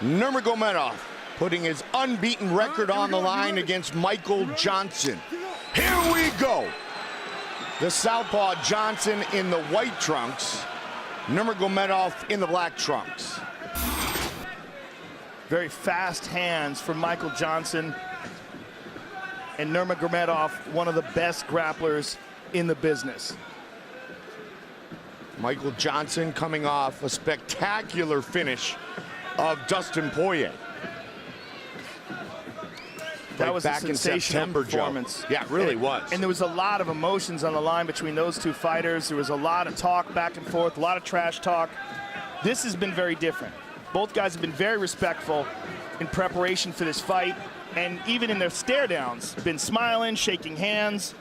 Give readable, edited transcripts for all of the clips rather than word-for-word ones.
Nurmagomedov putting his unbeaten record on the line against Michael Johnson. Here we go. The southpaw Johnson in the white trunks, Nurmagomedov in the black trunks. Very fast hands from Michael Johnson. And Nurmagomedov, one of the best grapplers in the business. Michael Johnson coming off a spectacular finish of Dustin Poirier. That was back a sensational in September, performance. Joe. Yeah, it really was. And there was a lot of emotions on the line between those two fighters. There was a lot of talk back and forth, a lot of trash talk. This has been very different. Both guys have been very respectful in preparation for this fight, and even in their stare downs, been smiling, shaking hands,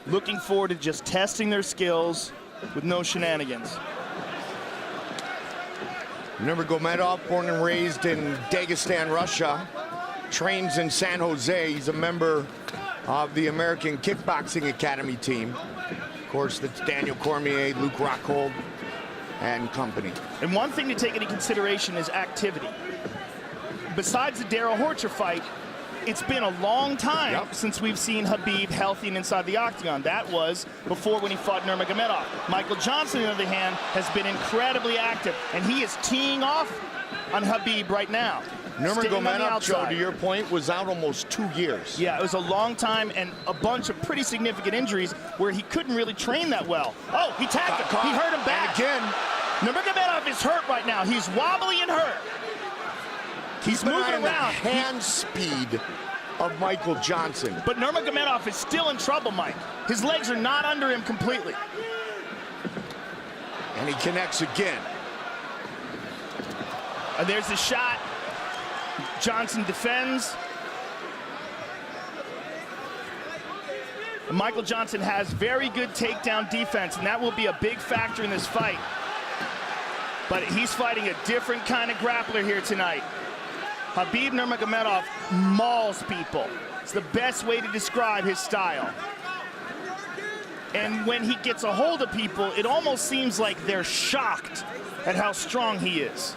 looking forward to just testing their skills with no shenanigans. Nurmagomedov, born and raised in Dagestan, Russia, trains in San Jose. He's a member of the American Kickboxing Academy team. Of course, that's Daniel Cormier, Luke Rockhold, and company. And one thing to take into consideration is activity. Besides the Darrell Horcher fight, it's been a long time since we've seen Khabib healthy and inside the octagon. That was before when he fought Nurmagomedov. Michael Johnson, on the other hand, has been incredibly active, and he is teeing off on Khabib right now. Nurmagomedov, Joe, to your point, was out almost 2 years. Yeah, it was a long time and a bunch of pretty significant injuries where he couldn't really train that well. Oh, he tagged him. He hurt him back. And again, Nurmagomedov is hurt right now. He's wobbly and hurt. He's moving around. The hand speed of Michael Johnson. But Nurmagomedov is still in trouble, Mike. His legs are not under him completely. And he connects again. And there's the shot. Johnson defends. And Michael Johnson has very good takedown defense, and that will be a big factor in this fight. But he's fighting a different kind of grappler here tonight. Khabib Nurmagomedov mauls people. It's the best way to describe his style. And when he gets a hold of people, it almost seems like they're shocked at how strong he is.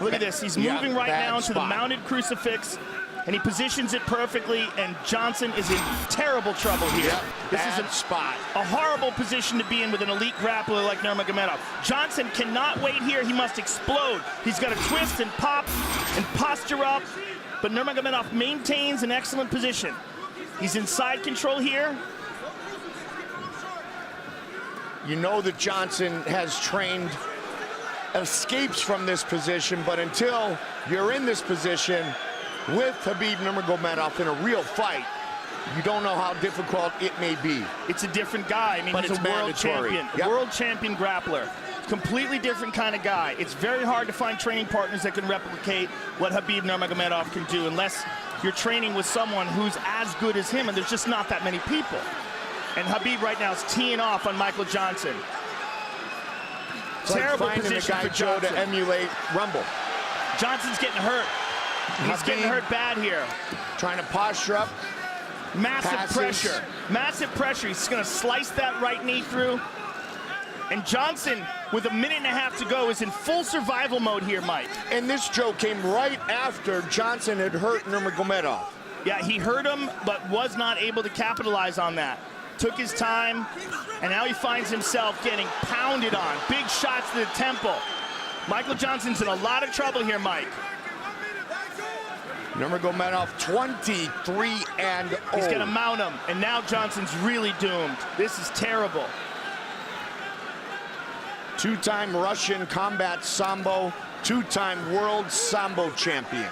Look at this, he's moving right now to the mounted crucifix, and he positions it perfectly, and Johnson is in terrible trouble here. This is a horrible position to be in with an elite grappler like Nurmagomedov. Johnson cannot wait here, he must explode. He's got to twist and pop and posture up, but Nurmagomedov maintains an excellent position. He's in side control here. You know that Johnson has trained escapes from this position, but until you're in this position with Khabib Nurmagomedov in a real fight, you don't know how difficult it may be. It's a different guy. I mean, he's a world champion, world champion grappler. Completely different kind of guy. It's very hard to find training partners that can replicate what Khabib Nurmagomedov can do unless you're training with someone who's as good as him, and there's just not that many people. And Khabib right now is teeing off on Michael Johnson. It's terrible like position the guy for Johnson to emulate Rumble. Johnson's getting hurt. He's getting hurt bad here. Trying to posture up. Massive pressure. Massive pressure. He's going to slice that right knee through. And Johnson, with a minute and a half to go, is in full survival mode here, Mike. And this, Joe, came right after Johnson had hurt Nurmagomedov. Yeah, he hurt him, but was not able to capitalize on that. Took his time, and now he finds himself getting pounded on. Big shots to the temple. Michael Johnson's in a lot of trouble here, Mike. Nurmagomedov 23-0. He's gonna mount him, and now Johnson's really doomed. This is terrible. Two-time Russian combat sambo, two-time world sambo champion.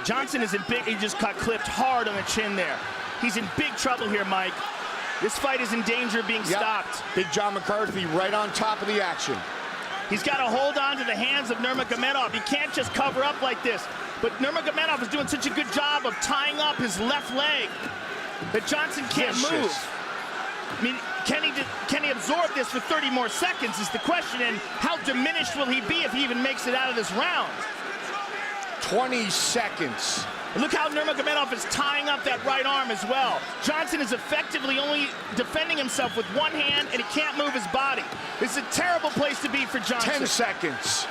Johnson is in big, he just got clipped hard on the chin there. He's in big trouble here, Mike. This fight is in danger of being stopped. Big John McCarthy right on top of the action. He's got to hold on to the hands of Nurmagomedov. He can't just cover up like this. But Nurmagomedov is doing such a good job of tying up his left leg that Johnson can't move. I mean, can he absorb this for 30 more seconds is the question, and how diminished will he be if he even makes it out of this round? 20 seconds. And look how Nurmagomedov is tying up that right arm as well. Johnson is effectively only defending himself with one hand, and he can't move his body. This is a terrible place to be for Johnson. 10 seconds.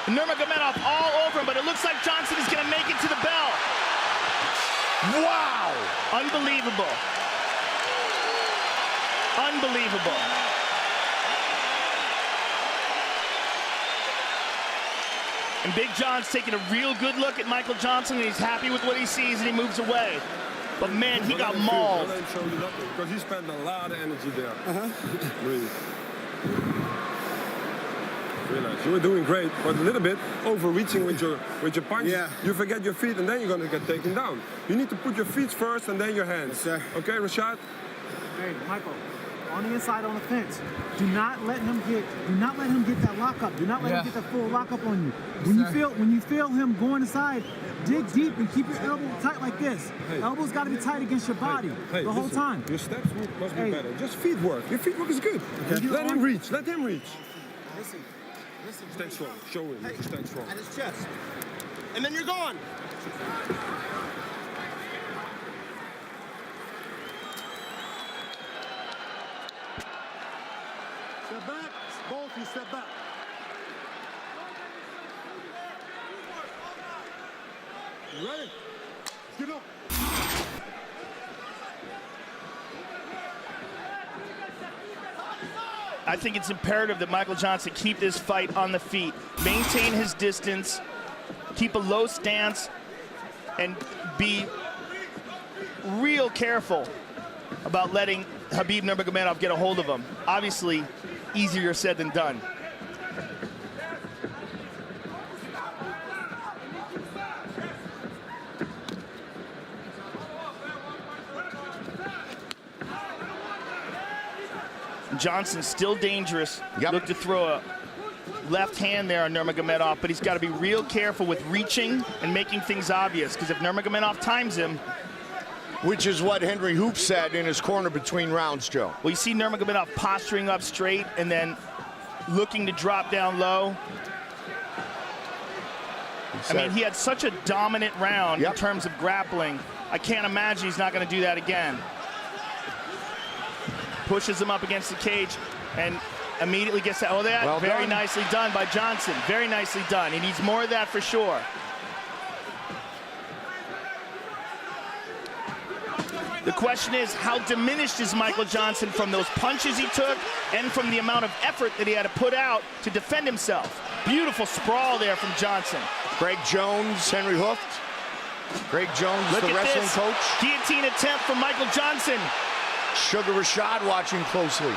Nurmagomedov all over him, but it looks like Johnson is going to make it to the bell. Wow! Unbelievable. Unbelievable. And Big John's taking a real good look at Michael Johnson, and he's happy with what he sees, and he moves away. But man, he got mauled. Because he spent a lot of energy there. Really. Realize you were doing great, but a little bit overreaching with your punch. Yeah. You forget your feet, and then you're gonna get taken down. You need to put your feet first, and then your hands. Yes, sir. Okay, Rashad. Hey, Michael, on the inside on the fence. Do not let him get that lockup. Do not let him get that full lockup on you. When you feel him going inside, dig deep and keep your elbow tight like this. Hey. Elbow's got to be tight against your body the whole time. Your steps must be better. Just feet work. Your feet work is good. Okay. Let him reach. Let him reach. Listen. Stand strong. Show him. Hey. Stand strong. At his chest. And then you're gone. Step back. Both you step back. You ready? Get up. I think it's imperative that Michael Johnson keep this fight on the feet, maintain his distance, keep a low stance, and be real careful about letting Khabib Nurmagomedov get a hold of him. Obviously, easier said than done. Johnson's still dangerous. Look to throw a left hand there on Nurmagomedov, but he's got to be real careful with reaching and making things obvious, because if Nurmagomedov times him. Which is what Henry Hoop said in his corner between rounds, Joe. Well, you see Nurmagomedov posturing up straight and then looking to drop down low. I mean, he had such a dominant round in terms of grappling. I can't imagine he's not going to do that again. Pushes him up against the cage and immediately gets that. Oh, that well very done. Nicely done by Johnson. Very nicely done. He needs more of that for sure. The question is, how diminished is Michael Johnson from those punches he took and from the amount of effort that he had to put out to defend himself? Beautiful sprawl there from Johnson. Greg Jones, Henry Hooft. Greg Jones, Look the at wrestling this coach. Guillotine attempt from Michael Johnson. Sugar Rashad watching closely.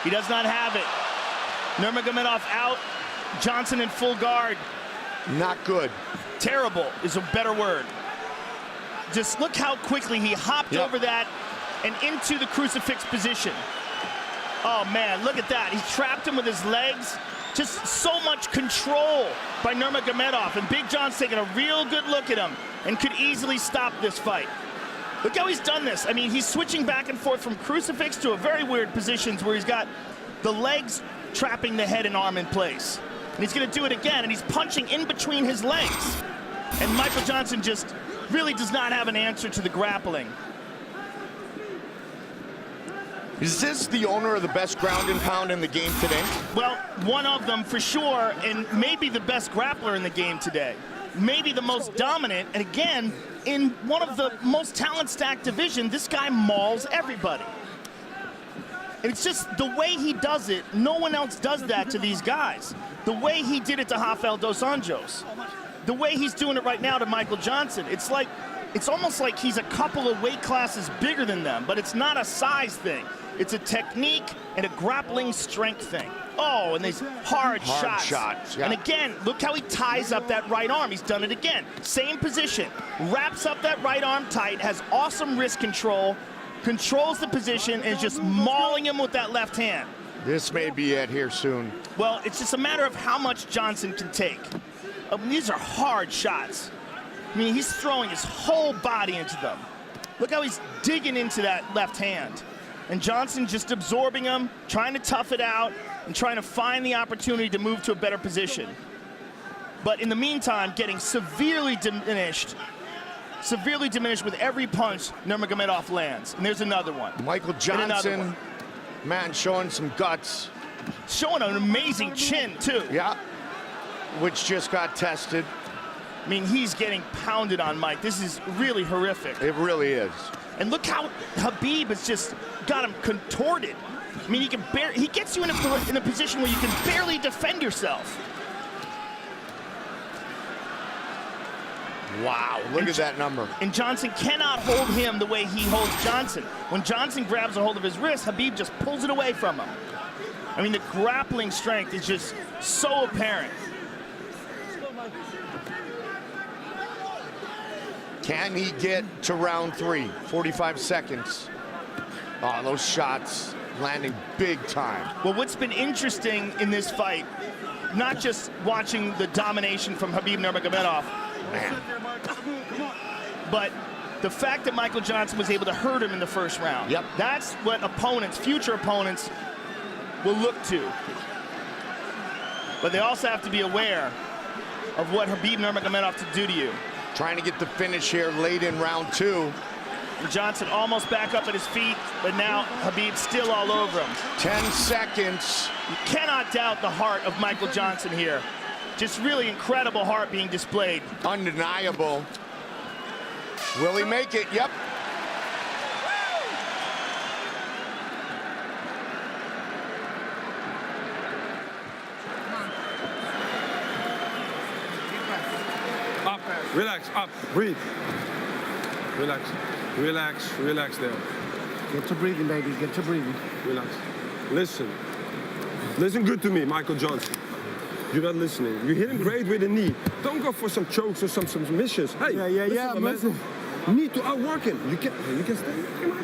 He does not have it. Nurmagomedov out. Johnson in full guard. Not good. Terrible is a better word. Just look how quickly he hopped over that and into the crucifix position. Oh, man, look at that. He trapped him with his legs. Just so much control by Nurmagomedov. And Big John's taking a real good look at him and could easily stop this fight. Look how he's done this. I mean, he's switching back and forth from crucifix to a very weird positions where he's got the legs trapping the head and arm in place. And he's going to do it again, and he's punching in between his legs. And Michael Johnson just really does not have an answer to the grappling. Is this the owner of the best ground and pound in the game today? Well, one of them for sure, and maybe the best grappler in the game today. Maybe the most dominant, and again, in one of the most talent-stacked divisions, this guy mauls everybody. And it's just the way he does it, no one else does that to these guys. The way he did it to Rafael dos Anjos. The way he's doing it right now to Michael Johnson. It's almost like he's a couple of weight classes bigger than them, but it's not a size thing. It's a technique and a grappling strength thing. Oh, and these hard shots. And again, look how he ties up that right arm. He's done it again. Same position. Wraps up that right arm tight, has awesome wrist control, controls the position, and is just mauling him with that left hand. This may be it here soon. Well, it's just a matter of how much Johnson can take. These are hard shots. I mean, he's throwing his whole body into them. Look how he's digging into that left hand. And Johnson just absorbing him, trying to tough it out, and trying to find the opportunity to move to a better position. But in the meantime, getting severely diminished with every punch Nurmagomedov lands. And there's another one. Michael Johnson, man, showing some guts. Showing an amazing chin, too. Yeah. which just got tested. I mean, he's getting pounded on, Mike. This is really horrific. It really is. And look how Khabib has just got him contorted. I mean, he gets you in a position where you can barely defend yourself. Wow, look at that number. And Johnson cannot hold him the way he holds Johnson. When Johnson grabs a hold of his wrist, Khabib just pulls it away from him. I mean, the grappling strength is just so apparent. Can he get to round 3? 45 seconds. Oh, those shots landing big time. Well, what's been interesting in this fight, not just watching the domination from Khabib Nurmagomedov, but the fact that Michael Johnson was able to hurt him in the first round. Yep. That's what opponents, future opponents, will look to. But they also have to be aware of what Khabib Nurmagomedov to do to you. Trying to get the finish here late in round 2. Johnson almost back up at his feet, but now Khabib's still all over him. 10 seconds. You cannot doubt the heart of Michael Johnson here. Just really incredible heart being displayed. Undeniable. Will he make it? Yep. Up, relax, up, breathe. Relax, relax, relax there. Get to breathing, baby. Get to breathing. Relax. Listen. Listen good to me, Michael Johnson. You're not listening. You hit him great with the knee. Don't go for some chokes or some submissions. Hey, I'm listening. You need to outwork him. You can stay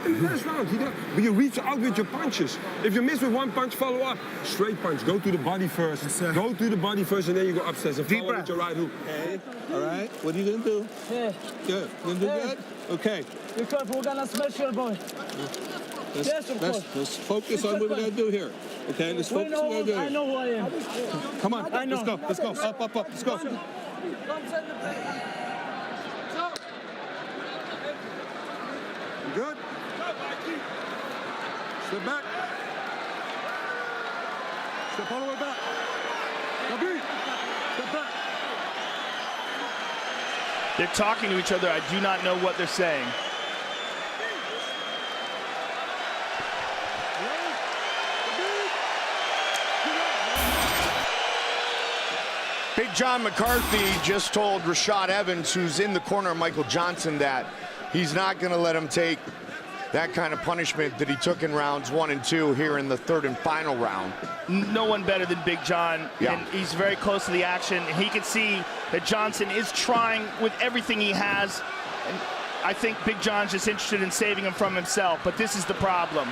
in the last round. But you reach out with your punches. If you miss with one punch, follow up. Straight punch. Go to the body first. Yes, go to the body first, and then you go upstairs and follow with your right hook. Okay. All right. What are you gonna do? Yeah. Good. You gonna do good? Okay. Be careful. We're gonna smash your boy. Yes, of course. Let's focus on what we gotta do here. Okay. Let's focus on what we gotta do. I know who I am. Come on. I know. Let's go. Let's go. Up, up, up. Let's go. Good? Step back. Step all the way back. Khabib, step back. They're talking to each other. I do not know what they're saying. Big John McCarthy just told Rashad Evans, who's in the corner of Michael Johnson, that he's not going to let him take that kind of punishment that he took in rounds 1 and 2 here in the 3rd and final round. No one better than Big John, and he's very close to the action. He can see that Johnson is trying with everything he has, and I think Big John's just interested in saving him from himself, but this is the problem.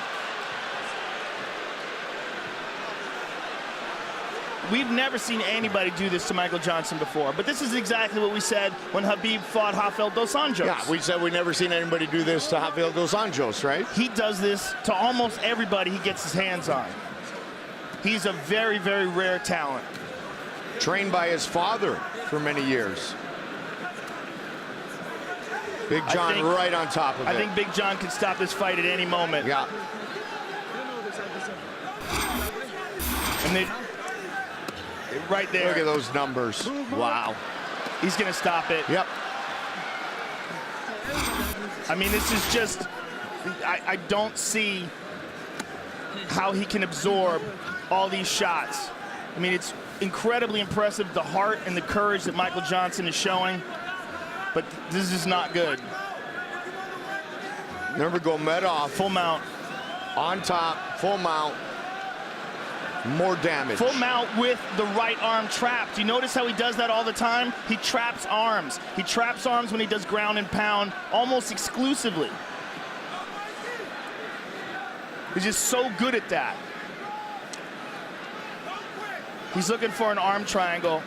We've never seen anybody do this to Michael Johnson before, but this is exactly what we said when Khabib fought Rafael dos Anjos. Yeah, we said we never seen anybody do this to Rafael dos Anjos, right? He does this to almost everybody he gets his hands on. He's a very, very rare talent. Trained by his father for many years. Big John right on top of it. I think Big John can stop this fight at any moment. Yeah. And they... right there. Look at those numbers. Wow. He's going to stop it. Yep. I mean, this is just, I don't see how he can absorb all these shots. I mean, it's incredibly impressive, the heart and the courage that Michael Johnson is showing, but this is not good. Nurmagomedov. Full mount. On top, full mount. More damage. Full mount with the right arm trapped. You notice how he does that all the time? He traps arms. He traps arms when he does ground and pound almost exclusively. He's just so good at that. He's looking for an arm triangle.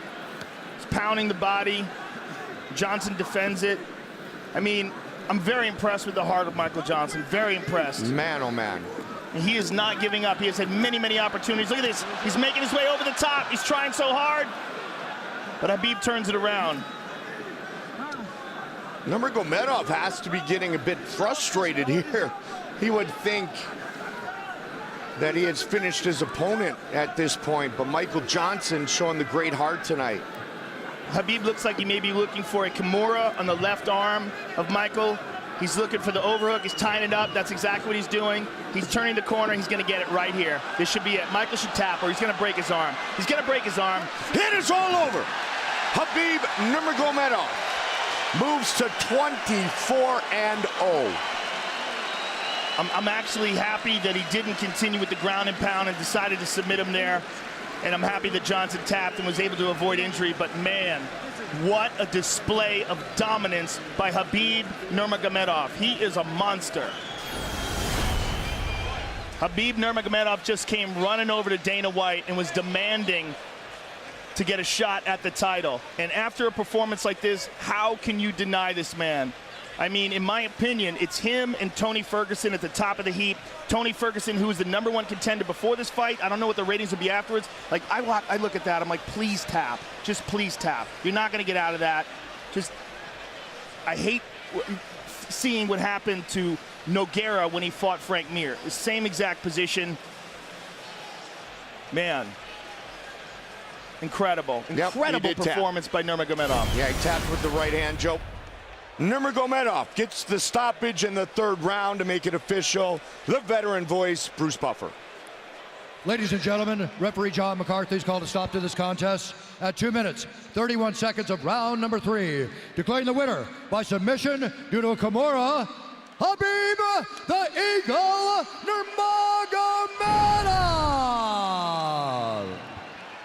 He's pounding the body. Johnson defends it. I mean, I'm very impressed with the heart of Michael Johnson. Very impressed. Man, oh man. And he is not giving up. He has had many, many opportunities. Look at this. He's making his way over the top. He's trying so hard. But Khabib turns it around. Nurmagomedov has to be getting a bit frustrated here. He would think that he has finished his opponent at this point, but Michael Johnson showing the great heart tonight. Khabib looks like he may be looking for a Kimura on the left arm of Michael. He's looking for the overhook. He's tying it up. That's exactly what he's doing. He's turning the corner. He's going to get it right here. This should be it. Michael should tap, or he's going to break his arm. He's going to break his arm. It is all over. Khabib Nurmagomedov moves to 24-0. I'm actually happy that he didn't continue with the ground and pound and decided to submit him there. And I'm happy that Johnson tapped and was able to avoid injury. But man, what a display of dominance by Khabib Nurmagomedov. He is a monster. Khabib Nurmagomedov just came running over to Dana White and was demanding to get a shot at the title. And after a performance like this, how can you deny this man? I mean, in my opinion, it's him and Tony Ferguson at the top of the heap. Tony Ferguson, who was the #1 contender before this fight. I don't know what the ratings would be afterwards. Like, I look at that, I'm like, please tap. Just please tap. You're not going to get out of that. Just, I hate seeing what happened to Nogueira when he fought Frank Mir. The same exact position. Man. Incredible. Incredible performance by Nurmagomedov. Yeah, he tapped with the right hand, Joe. Nurmagomedov gets the stoppage in the 3rd round to make it official. The veteran voice, Bruce Buffer. Ladies and gentlemen, referee John McCarthy's called a stop to this contest at 2 minutes, 31 seconds of round number 3. Declaring the winner by submission due to a Kimura, Khabib the Eagle Nurmagomedov.